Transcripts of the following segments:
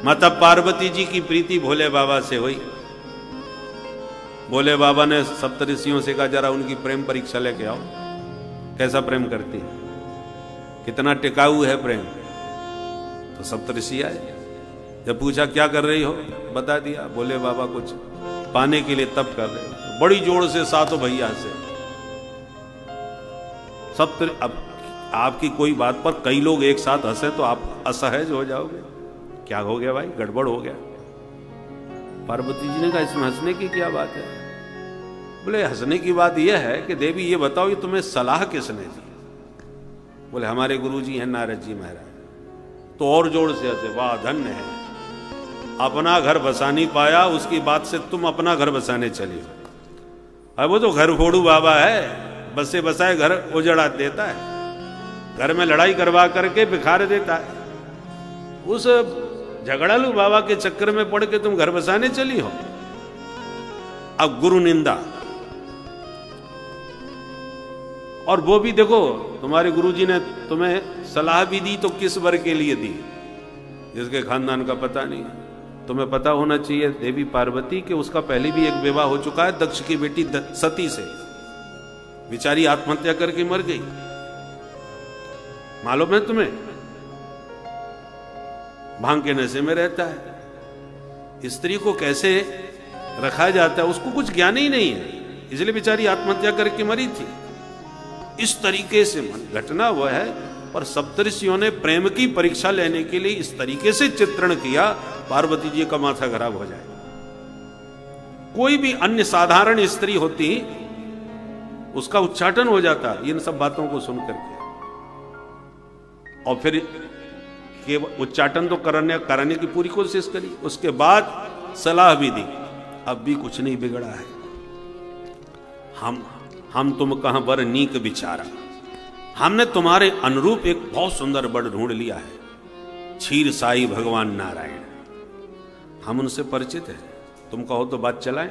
माता पार्वती जी की प्रीति भोले बाबा से हुई। भोले बाबा ने सप्तऋषियों से कहा जरा उनकी प्रेम परीक्षा लेके आओ, कैसा प्रेम करती है, कितना टिकाऊ है प्रेम। तो सप्तऋषि आए, जब पूछा क्या कर रही हो, बता दिया भोले बाबा कुछ पाने के लिए तप कर रहे हो। बड़ी जोर से सातों भैया से अब आपकी कोई बात पर कई लोग एक साथ हंसे तो आप असहज हो जाओगे, क्या हो गया भाई, गड़बड़ हो गया। पार्वती जी ने कहा इसमें हंसने की क्या बात है। बोले हंसने की बात यह है कि देवी ये बताओ ये तुम्हें सलाह किसने दी। बोले हमारे गुरुजी हैं नारद जी महाराज। तो और जोर से हंसे, वाह धन्य है, अपना घर बसा नहीं पाया उसकी बात से तुम अपना घर बसाने चली हो। अब वो तो घर फोड़ू बाबा है, बसे बसाए घर उजड़ा देता है, घर में लड़ाई करवा करके बिखार देता है। उस झगड़ालू बाबा के चक्कर में पड़ के तुम घर बसाने चली हो। अब गुरु निंदा, और वो भी देखो तुम्हारे गुरुजी ने तुम्हें सलाह भी दी तो किस वर के लिए दी, जिसके खानदान का पता नहीं है। तुम्हें पता होना चाहिए देवी पार्वती के उसका पहले भी एक विवाह हो चुका है दक्ष की बेटी सती से, बेचारी आत्महत्या करके मर गई, मालूम है तुम्हें। भांग के नशे में रहता है, स्त्री को कैसे रखा जाता है उसको कुछ ज्ञान ही नहीं है, इसलिए बेचारी आत्महत्या करके मरी थी। इस तरीके से घटना वह है, पर सप्तऋषियों ने प्रेम की परीक्षा लेने के लिए इस तरीके से चित्रण किया पार्वती जी का माथा खराब हो जाए। कोई भी अन्य साधारण स्त्री होती उसका उच्चाटन हो जाता इन सब बातों को सुन करके। और फिर उच्चाटन तो कराने की पूरी कोशिश करी, उसके बाद सलाह भी दी, अब भी कुछ नहीं बिगड़ा है। हम तुम कहां बर नीक बिचारा, हमने तुम्हारे अनुरूप एक बहुत सुंदर बर ढूंढ लिया है, क्षीर साई भगवान नारायण, हम उनसे परिचित हैं, तुम कहो तो बात चलाएं।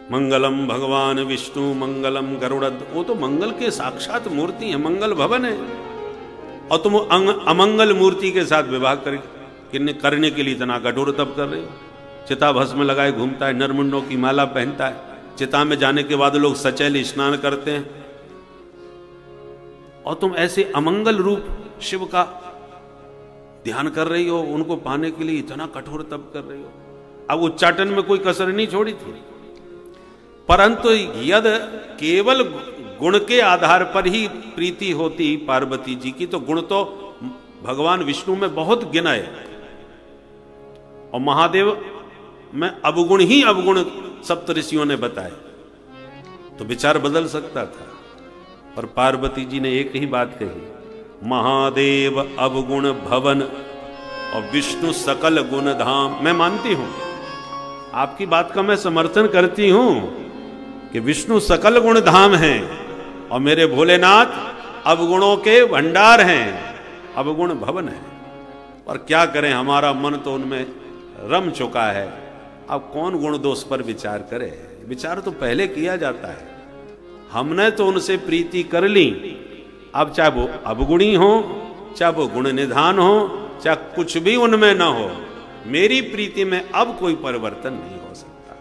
मंगलम भगवान विष्णु मंगलम गरुड़द, वो तो मंगल के साक्षात मूर्ति है, मंगल भवन है, और तुम अमंगल मूर्ति के साथ विवाह करने के लिए इतना कठोर तप कर रहे हो। चिता भस्म लगाए घूमता है, नरमुंडों की माला पहनता है, चिता में जाने के बाद लोग सचैल स्नान करते हैं, और तुम ऐसे अमंगल रूप शिव का ध्यान कर रही हो, उनको पाने के लिए इतना कठोर तप कर रही हो। अब उच्चाटन में कोई कसर नहीं छोड़ी थी, परंतु यदि केवल गुण के आधार पर ही प्रीति होती पार्वती जी की, तो गुण तो भगवान विष्णु में बहुत गिनाए, और महादेव में अवगुण ही अवगुण सप्तऋषियों ने बताए, तो विचार बदल सकता था। पर पार्वती जी ने एक ही बात कही, महादेव अवगुण भवन और विष्णु सकल गुण धाम। मैं मानती हूं, आपकी बात का मैं समर्थन करती हूं कि विष्णु सकल गुण धाम हैं और मेरे भोलेनाथ अवगुणों के भंडार हैं, अवगुण भवन है। और क्या करें, हमारा मन तो उनमें रम चुका है। अब कौन गुण दोष पर विचार करे, विचार तो पहले किया जाता है। हमने तो उनसे प्रीति कर ली, अब चाहे वो अवगुणी हो, चाहे वो गुण निधान हो, चाहे कुछ भी उनमें ना हो, मेरी प्रीति में अब कोई परिवर्तन नहीं हो सकता।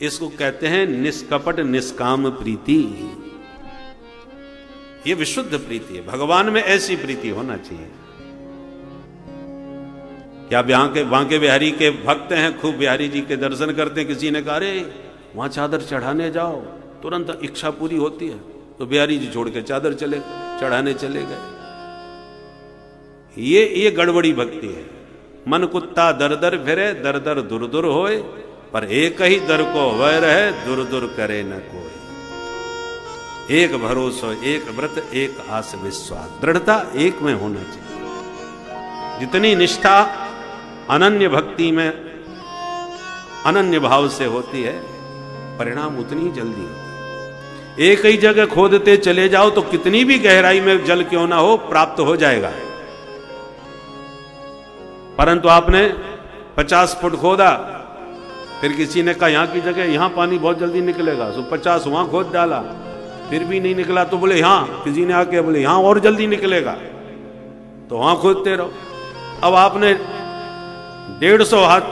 इसको कहते हैं निष्कपट निष्काम प्रीति। ये विशुद्ध प्रीति है, भगवान में ऐसी प्रीति होना चाहिए। क्या बांके बिहारी के भक्त हैं, खूब बिहारी जी के दर्शन करते हैं, किसी ने कहा अरे वहां चादर चढ़ाने जाओ, तुरंत इच्छा पूरी होती है, तो बिहारी जी छोड़ के चादर चढ़ाने चले गए। ये गड़बड़ी भक्ति है। मन कुत्ता दर दर फिरे, दर दर दुर दुर होए, पर एक ही दर को वह रहे, दुर दुर करे न कोई। एक भरोसा, एक व्रत, एक आस विश्वास, दृढ़ता एक में होना चाहिए। जितनी निष्ठा अनन्य भक्ति में अनन्य भाव से होती है, परिणाम उतनी जल्दी होता है। एक ही जगह खोदते चले जाओ तो कितनी भी गहराई में जल क्यों ना हो, प्राप्त हो जाएगा। परंतु आपने 50 फुट खोदा, फिर किसी ने कहा यहां की जगह यहां पानी बहुत जल्दी निकलेगा, तो 50 वहां खोद डाला, फिर भी नहीं निकला, तो बोले यहां, किसी ने आके बोले यहां और जल्दी निकलेगा, तो वहां खोदते रहो। अब आपने 150 हाथ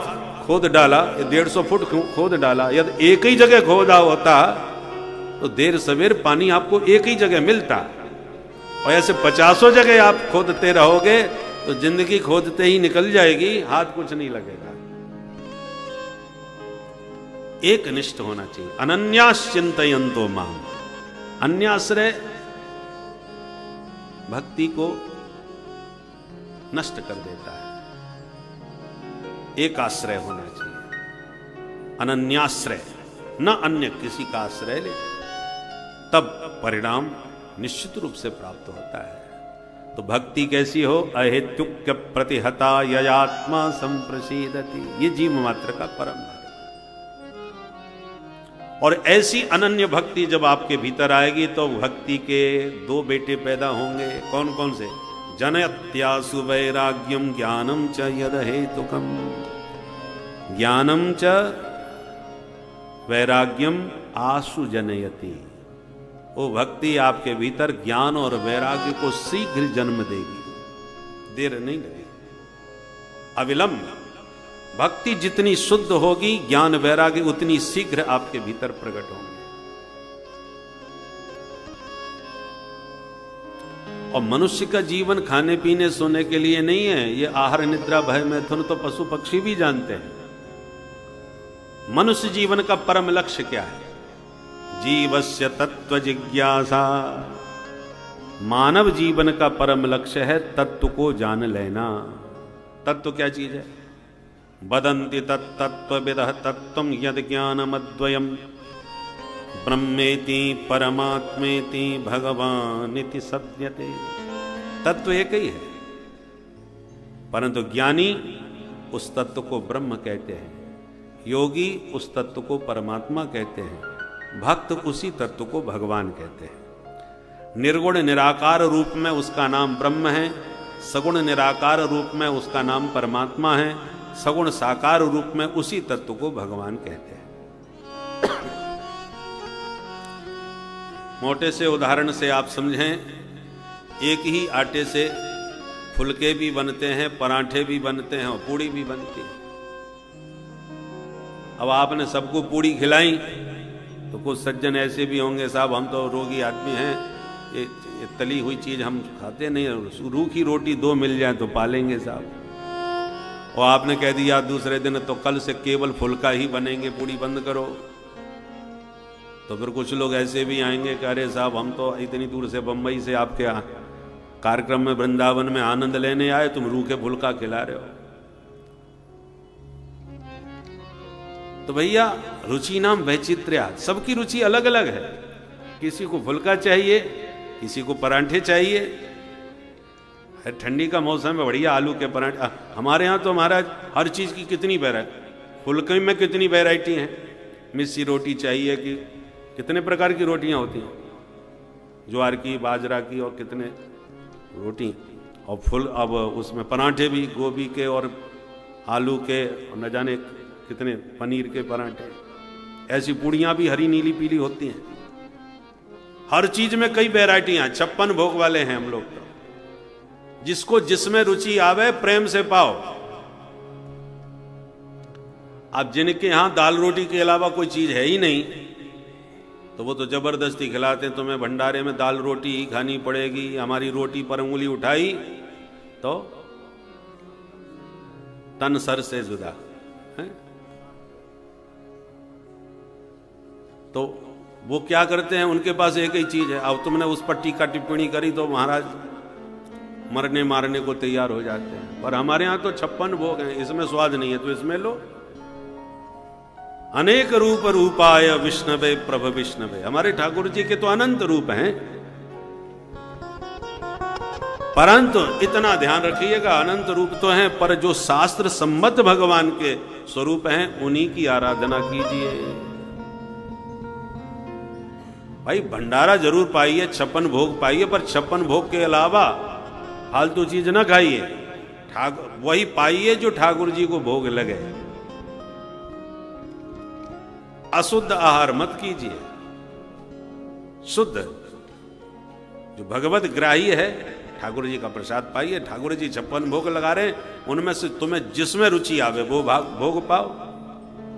खोद डाला, 150 फुट खोद डाला, यदि एक ही जगह खोदा होता तो देर सवेर पानी आपको एक ही जगह मिलता, और ऐसे 50 जगह आप खोदते रहोगे तो जिंदगी खोदते ही निकल जाएगी, हाथ कुछ नहीं लगेगा। एक निष्ठ होना चाहिए। अनन्याश्चिंतयन्तो माम, अन्याश्रय भक्ति को नष्ट कर देता है, एक आश्रय होना चाहिए, अनन्याश्रय, न अन्य किसी का आश्रय ले, तब परिणाम निश्चित रूप से प्राप्त होता है। तो भक्ति कैसी हो? अहेतुक्य प्रतिहता ययात्मा संप्रसीदति, ये जीव मात्र का परम धर्म। और ऐसी अनन्य भक्ति जब आपके भीतर आएगी तो भक्ति के 2 बेटे पैदा होंगे। कौन कौन से? जनयत्यासु वैराग्यम ज्ञानम च यद हेतुकम, ज्ञानम च वैराग्यम आसु जनयति। वो भक्ति आपके भीतर ज्ञान और वैराग्य को शीघ्र जन्म देगी, देर नहीं लगेगी, अविलंब। भक्ति जितनी शुद्ध होगी, ज्ञान वैराग्य उतनी शीघ्र आपके भीतर प्रकट होंगे। और मनुष्य का जीवन खाने पीने सोने के लिए नहीं है, ये आहार निद्रा भय मैथुन तो पशु पक्षी भी जानते हैं। मनुष्य जीवन का परम लक्ष्य क्या है? जीवस्य तत्व जिज्ञासा। मानव जीवन का परम लक्ष्य है तत्व को जान लेना। तत्व क्या चीज है? वदन्ति तत्तत्त्वविदः तत्त्वं यद् ज्ञानमद्वयम् ब्रह्मेति परमात्मेति भगवानिति सत्यते। तत्व एक ही है, परंतु ज्ञानी उस तत्व को ब्रह्म कहते हैं, योगी उस तत्व को परमात्मा कहते हैं, भक्त उसी तत्व को भगवान कहते हैं। निर्गुण निराकार रूप में उसका नाम ब्रह्म है, सगुण निराकार रूप में उसका नाम परमात्मा है, सगुण साकार रूप में उसी तत्व को भगवान कहते हैं। मोटे से उदाहरण से आप समझें, एक ही आटे से फुलके भी बनते हैं, पराठे भी बनते हैं और पूड़ी भी बनती है। अब आपने सबको पूड़ी खिलाई तो कुछ सज्जन ऐसे भी होंगे, साहब हम तो रोगी आदमी हैं, ये तली हुई चीज हम खाते नहीं, रूखी रोटी 2 मिल जाए तो पालेंगे साहब। और आपने कह दिया दूसरे दिन तो कल से केवल फुल्का ही बनेंगे, पूड़ी बंद करो। तो फिर कुछ लोग ऐसे भी आएंगे कि अरे साहब हम तो इतनी दूर से बंबई से आपके कार्यक्रम में वृंदावन में आनंद लेने आए, तुम रूखे फुल्का खिला रहे हो। तो भैया रुचि नाम वैचित्र्या, सबकी रुचि अलग अलग है। किसी को फुल्का चाहिए, किसी को परांठे चाहिए। ठंडी का मौसम है, बढ़िया आलू के पराठे। हमारे यहाँ तो महाराज हर चीज की कितनी वैरायटी, फुल्के में कितनी वैरायटी है। मिस्सी रोटी चाहिए कि कितने प्रकार की रोटियां होती हैं, ज्वार की, बाजरा की, और कितने रोटी। और फुल अब उसमें पराठे भी गोभी के और आलू के, और न जाने कितने पनीर के पराठे। ऐसी पूड़ियां भी हरी नीली पीली होती हैं। हर चीज में कई वैरायटियां, 56 भोग वाले हैं हम लोग। तो जिसको जिसमें रुचि आवे प्रेम से पाओ। अब जिनके यहां दाल रोटी के अलावा कोई चीज है ही नहीं, तो वो तो जबरदस्ती खिलाते हैं, तुम्हें भंडारे में दाल रोटी ही खानी पड़ेगी। हमारी रोटी पर उंगली उठाई तो तन सर से जुदा है। तो वो क्या करते हैं, उनके पास एक ही चीज है। अब तुमने उस पर टीका टिप्पणी करी तो महाराज मरने मारने को तैयार हो जाते हैं। पर हमारे यहां तो 56 भोग हैं, इसमें स्वाद नहीं है तो इसमें लो। अनेक रूप रूपाय विष्णवे प्रभ विष्णवे। हमारे ठाकुर जी के तो अनंत रूप हैं, परंतु इतना ध्यान रखिएगा, अनंत रूप तो हैं, पर जो शास्त्र सम्मत भगवान के स्वरूप हैं उन्हीं की आराधना कीजिए। भाई भंडारा जरूर पाइए, 56 भोग पाइए, पर 56 भोग के अलावा फालतू चीज ना खाइए। वही पाइए जो ठाकुर जी को भोग लगे। अशुद्ध आहार मत कीजिए, शुद्ध जो भगवत ग्राही है, ठाकुर जी का प्रसाद पाइए, ठाकुर जी 56 भोग लगा रहे हैं, उनमें से तुम्हें जिसमें रुचि आवे वो भोग पाओ,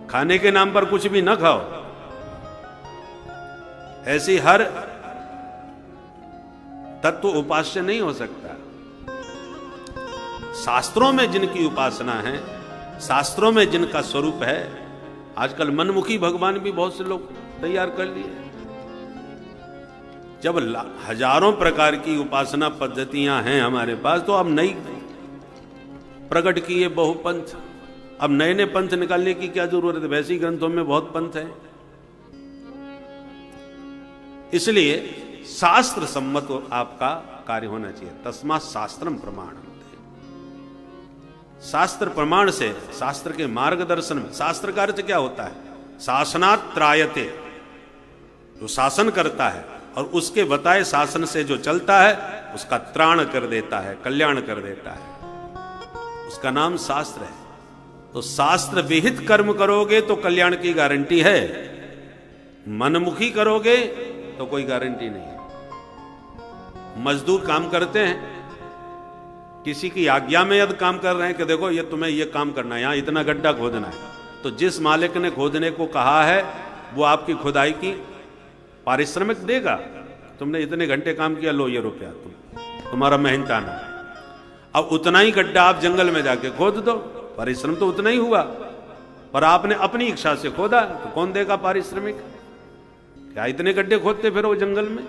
खाने के नाम पर कुछ भी ना खाओ। ऐसी हर तत्व उपास्य नहीं हो सकता। शास्त्रों में जिनकी उपासना है, शास्त्रों में जिनका स्वरूप है, आजकल मनमुखी भगवान भी बहुत से लोग तैयार कर लिए। जब हजारों प्रकार की उपासना पद्धतियां हैं हमारे पास, तो अब नई प्रकट किए बहुपंथ, अब नए नए पंथ निकालने की क्या जरूरत है? वैसे ही ग्रंथों में बहुत पंथ है। इसलिए शास्त्र सम्मत आपका कार्य होना चाहिए। तस्मात् शास्त्रम प्रमाणम। शास्त्र प्रमाण से, शास्त्र के मार्गदर्शन में, शास्त्र का अर्थ क्या होता है? शासनात् त्रायते, जो शासन करता है और उसके बताए शासन से जो चलता है उसका त्राण कर देता है, कल्याण कर देता है, उसका नाम शास्त्र है। तो शास्त्र विहित कर्म करोगे तो कल्याण की गारंटी है, मनमुखी करोगे तो कोई गारंटी नहीं है। मजदूर काम करते हैं, किसी की आज्ञा में यदि काम कर रहे हैं कि देखो ये तुम्हें ये काम करना है, यहां इतना गड्ढा खोदना है, तो जिस मालिक ने खोदने को कहा है वो आपकी खुदाई की पारिश्रमिक देगा। तुमने इतने घंटे काम किया, लो ये रुपया तुम्हारा मेहनताना। अब उतना ही गड्ढा आप जंगल में जाके खोद दो, परिश्रम तो उतना ही हुआ, पर आपने अपनी इच्छा से खोदा, तो कौन देगा पारिश्रमिक? क्या इतने गड्ढे खोदते फिर वो जंगल में?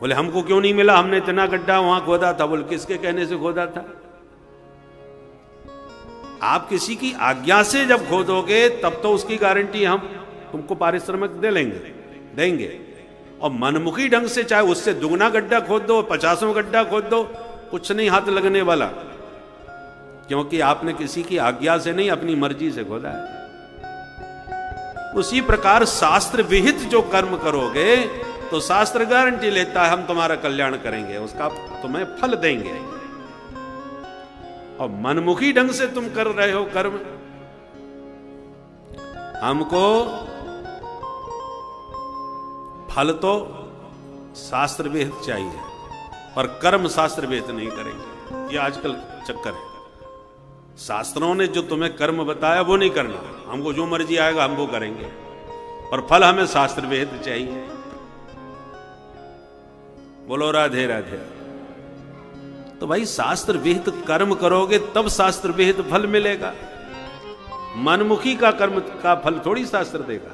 बोले हमको क्यों नहीं मिला, हमने इतना गड्ढा वहां खोदा था। बोले किसके कहने से खोदा था? आप किसी की आज्ञा से जब खोदोगे तब तो उसकी गारंटी हम तुमको पारिश्रमिक देंगे। और मनमुखी ढंग से चाहे उससे दुगना गड्ढा खोद दो, 50वां गड्ढा खोद दो, कुछ नहीं हाथ लगने वाला, क्योंकि आपने किसी की आज्ञा से नहीं, अपनी मर्जी से खोदा है। उसी प्रकार शास्त्र विहित जो कर्म करोगे तो शास्त्र गारंटी लेता है हम तुम्हारा कल्याण करेंगे, उसका तुम्हें फल देंगे। और मनमुखी ढंग से तुम कर रहे हो कर्म, हमको फल तो शास्त्र विहित चाहिए और कर्म शास्त्र विहित नहीं करेंगे। ये आजकल चक्कर है। शास्त्रों ने जो तुम्हें कर्म बताया वो नहीं करना, हमको जो मर्जी आएगा हम वो करेंगे, और फल हमें शास्त्र विहित चाहिए। बोलो राधे राधे। तो भाई शास्त्र विहित कर्म करोगे तब शास्त्र विहित फल मिलेगा। मनमुखी का कर्म का फल थोड़ी शास्त्र देगा।